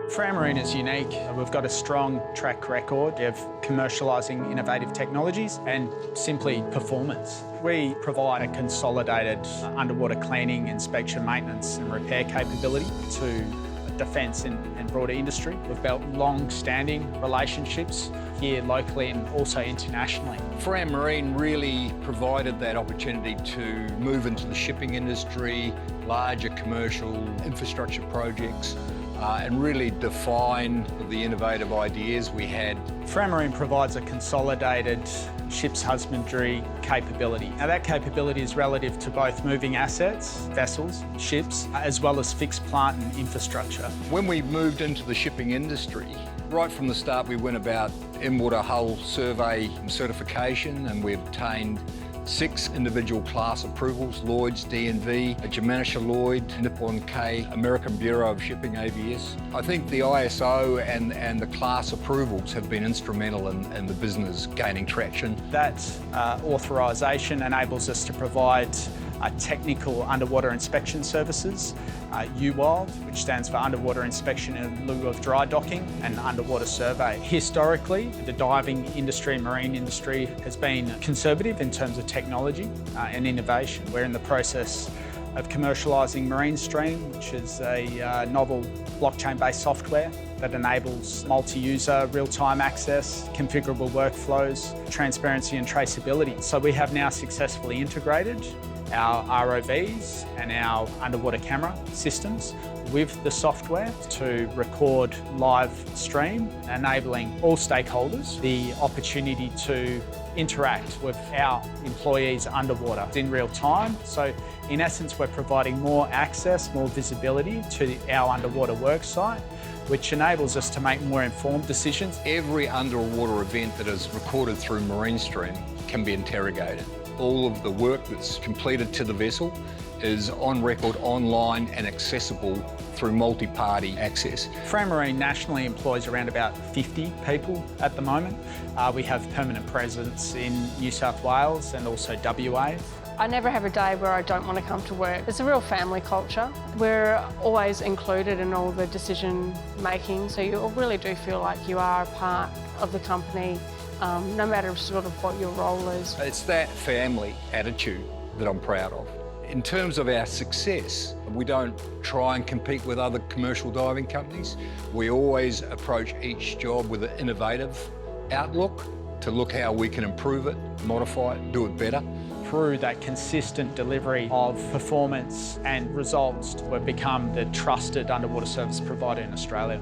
Franmarine is unique. We've got a strong track record of commercialising innovative technologies and simply performance. We provide a consolidated underwater cleaning, inspection, maintenance and repair capability to defence and broader industry. We've built long-standing relationships here locally and also internationally. Franmarine really provided that opportunity to move into the shipping industry, larger commercial infrastructure projects, and really define the innovative ideas we had. Franmarine provides a consolidated ship's husbandry capability. Now that capability is relative to both moving assets, vessels, ships, as well as fixed plant and infrastructure. When we moved into the shipping industry, right from the start we went about in-water hull survey and certification, and we obtained 6 individual class approvals: Lloyd's, DNV, Germanischer Lloyd, Nippon K, American Bureau of Shipping, ABS. I think the ISO and the class approvals have been instrumental in the business gaining traction. That authorisation enables us to provide technical underwater inspection services, UWILD, which stands for Underwater Inspection in lieu of Dry Docking, and Underwater Survey. Historically, the diving industry and marine industry has been conservative in terms of technology and innovation. We're in the process of commercialising MarineStream, which is a novel blockchain-based software that enables multi-user, real-time access, configurable workflows, transparency and traceability. So we have now successfully integrated our ROVs and our underwater camera systems with the software to record live stream, enabling all stakeholders the opportunity to interact with our employees underwater in real time. So in essence, we're providing more access, more visibility to our underwater work site, which enables us to make more informed decisions. Every underwater event that is recorded through MarineStream can be interrogated. All of the work that's completed to the vessel is on record, online and accessible through multi-party access. Franmarine nationally employs around about 50 people at the moment. We have permanent presence in New South Wales and also WA. I never have a day where I don't want to come to work. It's a real family culture. We're always included in all the decision making, so you really do feel like you are a part of the company, no matter sort of what your role is. It's that family attitude that I'm proud of. In terms of our success, we don't try and compete with other commercial diving companies. We always approach each job with an innovative outlook to look how we can improve it, modify it, do it better. Through that consistent delivery of performance and results, we've become the trusted underwater service provider in Australia.